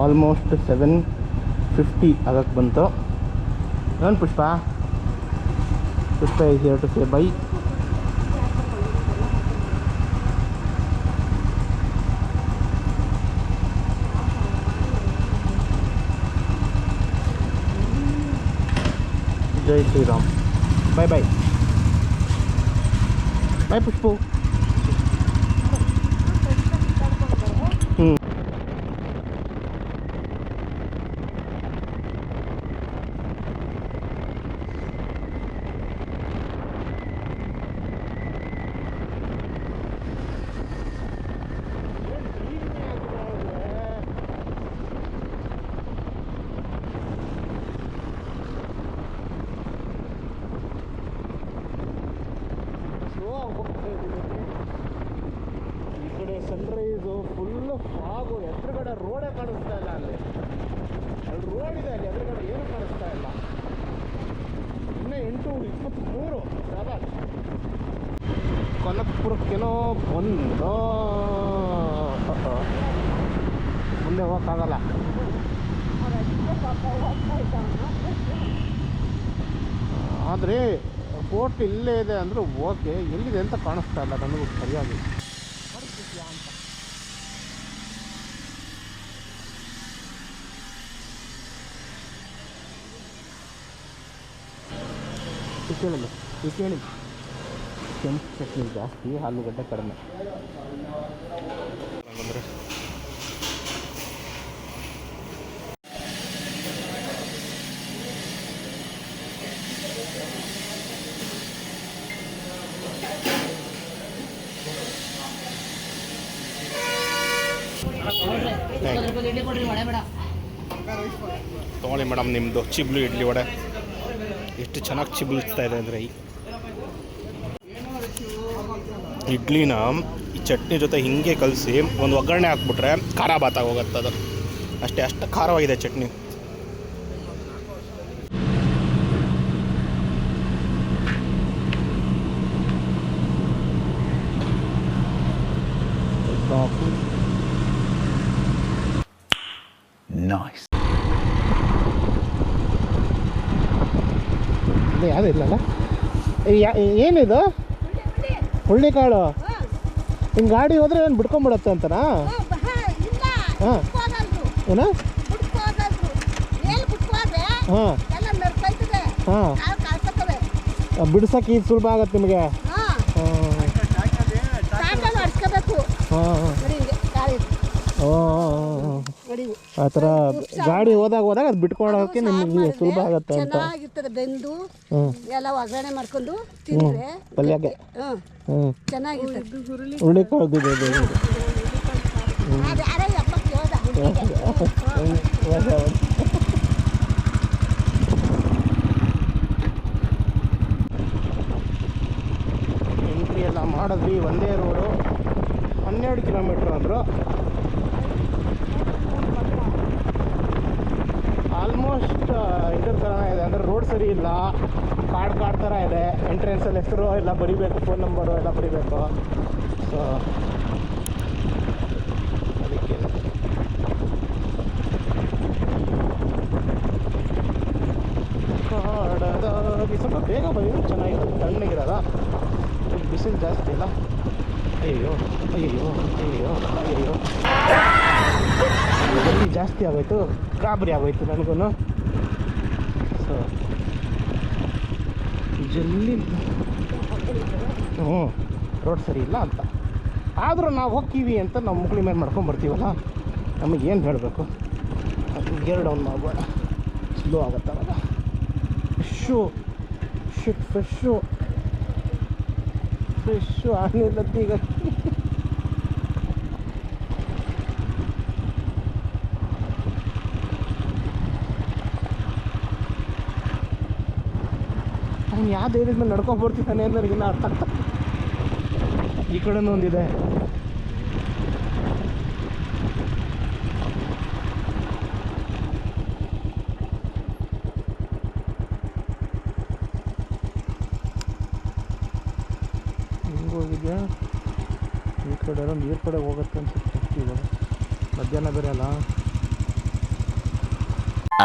Almost 7:50 ಆಗಕ್ಕೆ ಬಂತು. ಏನು ಪುಷ್ಪ is here to say bye. Jai Shri Ram. Bye bye. Bye Pushpu. Sunrise full fog, ಎದುರುಗಡೆ ರೋಡೇ ಕಾಣಿಸ್ತಾ ಇಲ್ಲ. ಅಲ್ಲಿ ರೋಡ್ ಇದೆ, ಅಲ್ಲಿ ಎದುರುಗಡೆ ಏನೂ ಕಾಣಿಸ್ತಾ ಇಲ್ಲ. ಇನ್ನೂ 8:23 ರಾಧಾಜ್. ಕೊನಕ್ಪುರಕ್ಕೇನೋ ಬಂದು ಮುಂದೆ ಹೋಗೋಕ್ಕಾಗಲ್ಲ. ಆದರೆ ಫೋರ್ಟ್ ಇಲ್ಲೇ ಇದೆ ಅಂದರೂ ಓಕೆ, ಎಲ್ಲಿದೆ ಅಂತ ಕಾಣಿಸ್ತಾ ಇಲ್ಲ ನನಗೂ ಸರಿಯಾಗಿ. ಕೇಳಿ ಕೆಂಪು ಚಟ್ನಿ ಜಾಸ್ತಿ, ಆಲೂಗಡ್ಡೆ ಕಡಿಮೆ. ತೊಗೊಳ್ಳಿ ಮೇಡಮ್ ನಿಮ್ಮದು ಚಿಬ್ಲು ಇಡ್ಲಿ ವಡೆ. ಎಷ್ಟು ಚೆನ್ನಾಗಿ ಚಿಬ್ಲಿಸ್ತಾ ಇದೆ ಅಂದರೆ ಇಡ್ಲಿನ ಈ ಚಟ್ನಿ ಜೊತೆ ಹಿಂಗೆ ಕಲಸಿ ಒಂದು ಒಗ್ಗರಣೆ ಹಾಕ್ಬಿಟ್ರೆ ಖಾರ ಬಾತಾಗಿ ಹೋಗುತ್ತೆ ಅದು. ಅಷ್ಟು ಖಾರವಾಗಿದೆ ಚಟ್ನಿ. ನೈಸ್. ಯಾವುದೂ ಇಲ್ಲಲ್ಲ. ಏನಿದು ಹುಳ್ಳಿಕಾಳು? ಹಿಂಗೆ ಗಾಡಿ ಹೋದ್ರೆ ಏನು ಬಿಡ್ಕೊಂಬಿಡತ್ತೆ ಅಂತನಾ? ಹಾಂ ಏನಾ? ಹಾಂ ಬಿಡ್ಸಕ್ಕೆ ಇದು ಸುಲಭ ಆಗತ್ತೆ ನಿಮಗೆ. ಆ ಥರ ಗಾಡಿ ಹೋದಾಗ ಅದು ಬಿಟ್ಕೊಳ್ಳೋಕೆ ನಿಮಗೆ ಸುಲಭ ಆಗುತ್ತೆ ಅಂತ. ಬೆಂದು ಎಲ್ಲ ಒಗ್ಗರಣೆ ಮಾಡ್ಕೊಂಡು ತಿಂದ್ರೆ ಪಲ್ಯಕ್ಕೆ ಚೆನ್ನಾಗಿರ್ತದೆ. ಹುರುಳಿಕಾಳು ಎಂಟ್ರಿ ಎಲ್ಲ ಮಾಡಿದ್ವಿ. ಒಂದೇ ರೋಡು, 12 ಕಿಲೋಮೀಟ್ರ್ ಅಂದರು. ಆಲ್ಮೋಸ್ಟ್ ಇದ್ರ ಥರ ಇದೆ, ಅಂದರೆ ರೋಡ್ ಸರಿ ಇಲ್ಲ, ಕಾಡು ಥರ ಇದೆ. ಎಂಟ್ರೆನ್ಸಲ್ಲಿ ಹೆಸರು ಎಲ್ಲ ಬರೀಬೇಕು, ಫೋನ್ ನಂಬರು ಎಲ್ಲ ಬರೀಬೇಕು. ಸೊ ಅದಕ್ಕೆ ಕಾಡದಾಗಿ ಸ್ವಲ್ಪ ಬೇಗ ಬಂದಿದ್ದು ಚೆನ್ನಾಗಿರೋದು, ತಣ್ಣಗಿರೋದ. ಬಿಸಿಲು ಜಾಸ್ತಿ ಇಲ್ಲ. ಅಯ್ಯೋ ಅಯ್ಯೋ ಅಯ್ಯೋ ಅಯ್ಯೋ ಜಾಸ್ತಿ ಆಗೋಯ್ತು, ಗಾಬರಿ ಆಗೋಯ್ತು ನನಗೂ. ಸೊ ಜಲ್ಲಿ ರೋಡ್ ಸರಿ ಇಲ್ಲ ಅಂತ ಆದರೂ ನಾವು ಹೋಗ್ತೀವಿ ಅಂತ ನಾವು ಮುಕ್ಳಿ ಮೇಲೆ ಮಾಡ್ಕೊಂಬರ್ತೀವಲ್ಲ, ನಮಗೇನು ಹೇಳಬೇಕು. ಅದು ಗೇರ್ ಡೌನ್ ಮಾಡಬೇಡ, ಸ್ಲೋ ಆಗುತ್ತೆ ಅವಾಗ. ಫ್ರೆಶ್ಶು ಆಗಲಿಲ್ಲತ್ತಿ ಈಗ. ಅವ್ನು ಯಾವ್ದು ಹೇಳಿದ ಮೇಲೆ ನಡ್ಕೊಂಡ್ಬರ್ತಿದ್ದಾನೆ ಅಂತ ನನಗಿನ್ನ ಅರ್ಥ ಆಗ್ತದೆ. ಈ ಕಡೆನೂ ಒಂದಿದೆ. ಹಿಂಗೆ ಹೋಗಿದ್ಯಾ? ಈ ಕಡೆ ಎಲ್ಲ ನೀರು ಕಡೆ ಹೋಗುತ್ತೆ ಅನ್ಸುತ್ತೆ ಇವಾಗ. ಮಧ್ಯಾಹ್ನ ಬೇರೆ ಅಲ್ಲ.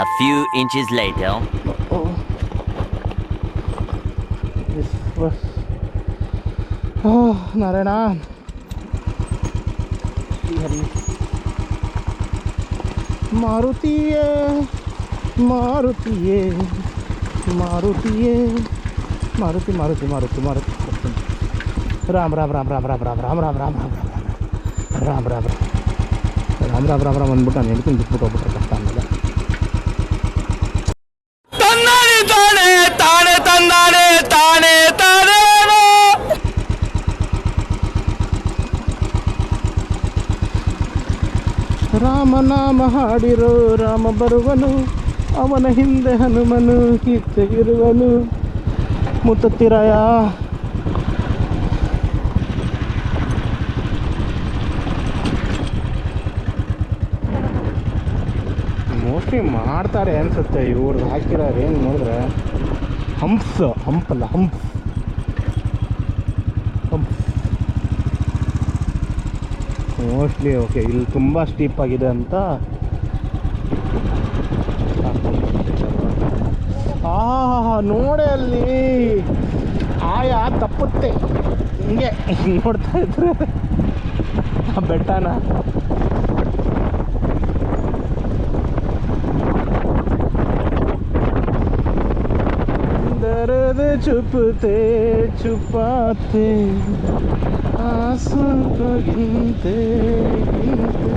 A few inches later. Narayana Srihari ಮಾರುತಿಯೇ ಮಾರುತಿಯೇ ಮಾರುತಿಯೇ Maruti Maruti Maruti Maruti Ram Ram Ram Ram Ram Ram Ram Ram Ram Ram Ram Ram Ram Ram Ram Ram Ram ಅಂದ್ಬಿಟ್ಟು ನಾನು ಹೇಳ್ತೀನಿ ಬಿಟ್ಬಿಟ್ಟು ಹೋಗ್ಬಿಟ್ರೆ ಕಷ್ಟ ಆಮೇಲೆ ತಾನೆ ತಾನೆ ತಂದಾನೆ ತಾನೆ ತಾನೇ ರಾಮನಾಮ ಹಾಡಿರೋ ರಾಮ ಬರುವನು ಅವನ ಹಿಂದೆ ಹನುಮನು ಇರುವನು ಮುತ್ತತ್ತಿರಾಯ ಮೋಸ್ಟ್ಲಿ ಮಾಡ್ತಾರೆ ಅನ್ಸುತ್ತೆ ಇವ್ರದ್ದು ಹಾಕಿರೋರು ಏನು ನೋಡಿದ್ರೆ ಹಂಪ್ಸ್ ಹಂಪಲ್ಲ ಹಂಪ್ಸ್ ಮೋಸ್ಟ್ಲಿ ಓಕೆ ಇಲ್ಲಿ ತುಂಬ ಸ್ಟೀಪ್ ಆಗಿದೆ ಅಂತ ನೋಡೆ ಅಲ್ಲಿ ಆಯಾ ತಪ್ಪುತ್ತೆ ಹಿಂಗೆ ನೋಡ್ತಾ ಇದ್ರೆ ಆ ಬೆಟ್ಟನ दर्द छुपते छुपाते आंसू को गिनते गिनते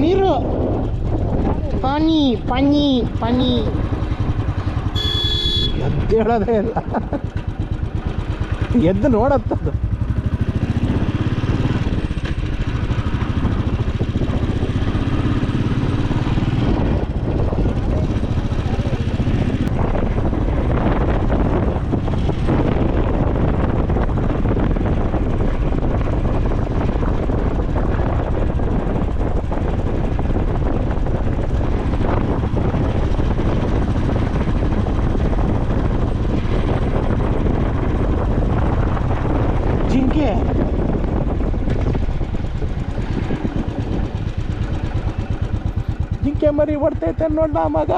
ನೀರು ಪಾನಿ ಪಾನಿ ಪಾನಿ ಎದ್ದೇಳೋದೇ ಇಲ್ಲ ಎದ್ದು ನೋಡತ್ತದು ಜಿಂಕೆ ಮರಿ ಹೊಡ್ತೈತೆ ನೋಡ ಮಗ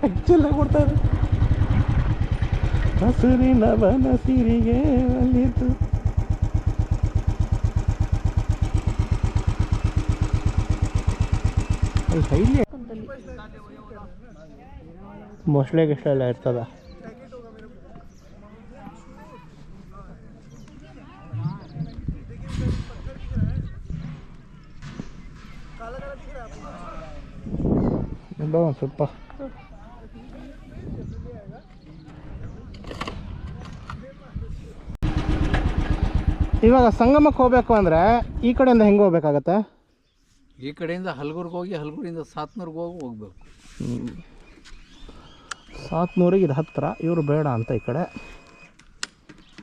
ಆ್ಯಕ್ಚುಲಾಗಿ ಕೊಡ್ತಾರೆ ಹಸುರಿನ ಬನಸಿರಿಗೆ ಅಲ್ಲಿದ್ದು ಮೊಸಳೆಗೆ ಇಷ್ಟೆಲ್ಲ ಇರ್ತದ ಒಂದು ಸ್ವಲ್ಪ ಇವಾಗ ಸಂಗಮಕ್ಕೆ ಹೋಗ್ಬೇಕು ಅಂದರೆ ಈ ಕಡೆಯಿಂದ ಹೆಂಗೆ ಹೋಗ್ಬೇಕಾಗತ್ತೆ? ಈ ಕಡೆಯಿಂದ ಹಲಗೂರ್ಗೆ ಹೋಗಿ ಹಲಗೂರಿಂದ ಸಾತ್ನೂರ್ಗೆ ಹೋಗ್ಬೇಕು. ಸಾತ್ನೂರಿಗೆ ಇದು ಹತ್ತಿರ, ಇವರು ಬೇಡ ಅಂತ ಈ ಕಡೆ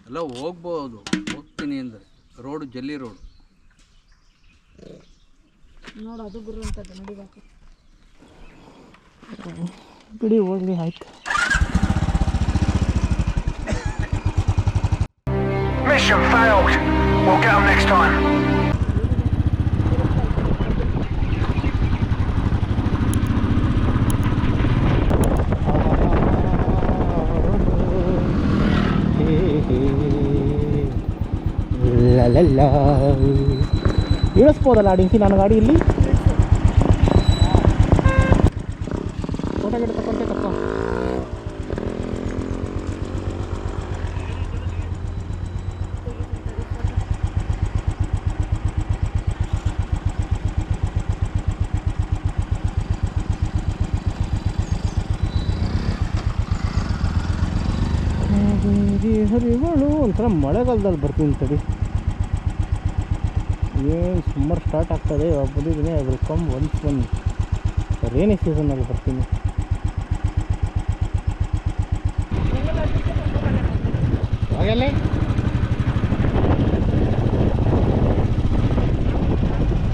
ಎಲ್ಲ ಹೋಗ್ಬೋದು. ಹೋಗ್ತೀನಿ ಅಂದರೆ ರೋಡು ಜಲ್ಲಿ ರೋಡು ನೋಡು, ಅದು ಗುರು ಅಂತದ್ದು ನಡಿಬೇಕು. ಬಿಡಿ ಹೋಗ್ಲಿ, ಆಯ್ತು. Mission failed. We'll get them next time. ಇಳಿಸ್ಬೋದಲ್ಲ ಡಿಂಕಿ ನನ್ನ ಗಾಡಿ ಇಲ್ಲಿ? ಫೋಟೋ ಗಿಡ ತಗೊಂಡೆ ತಪ್ಪ. ಹರಿಗಳು ಒಂಥರ ಮಳೆಗಾಲದಲ್ಲಿ ಬರ್ತೀನಿ ತಡಿ. ಏನು ಸಮ್ಮರ್ ಸ್ಟಾರ್ಟ್ ಆಗ್ತದೆ, ಇವಾಗ ಬಂದಿದ್ದೀನಿ. I will come once one rainy ಸೀಸನಲ್ಲಿ ಬರ್ತೀನಿ. ಹಾಗೆಲ್ಲ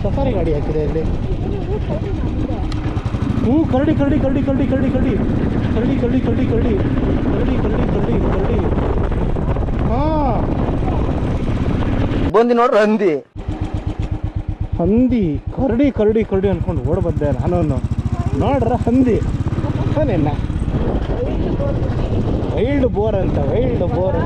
ಸಫಾರಿ ಗಾಡಿ ಹಾಕಿದೆ ಇಲ್ಲಿ. ಹ್ಞೂ, ಕರಡಿ ಕರಡಿ ಕರಡಿ ಕರಡಿ ಕರಡಿ ಕರಡಿ ಕರಡಿ ಕರಡಿ ಕರಡಿ ಕರಡಿ ಕರಡಿ ಕರಡಿ ಕರಡಿ ಕರಡಿ. ಹಾಂ, ಬಂದಿ ನೋಡ್ರಿ ಹಂದಿ. ಹಂದಿ ಕರಡಿ ಕರಡಿ ಕರಡಿ ಅನ್ಕೊಂಡು ಓಡ್ ಬಂದೆ ನಾನು. ನೋಡ್ರ ಹಂದಿ ನಿನ್ನ ವೈಲ್ಡ್ ಬೋರ್ ಅಂತ, ವೈಲ್ಡ್ ಬೋರ್.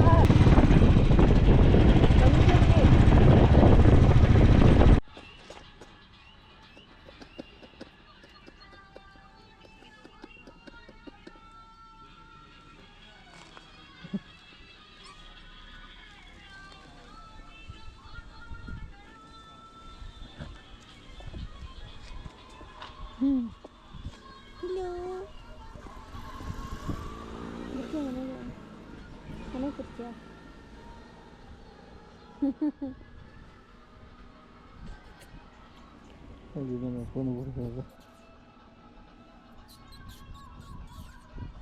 ಮನೆ ಕೂರ್ತೀಯ?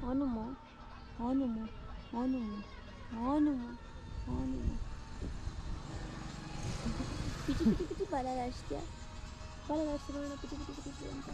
ಹನುಮ ಹನುಮ ಹನುಮ ಹನುಮ ಹನುಮ ಪಿಚಿ ಪಿಚಿ ಪಿಚಿ ಬಾಲ ರಾಷ್ಟ್ರೀಯ ಬಾಲ ರಾಷ್ಟ್ರೀಯ ಪಿಚಿ ಪಿಚಿ ಪಿಚಿ ಅಂತ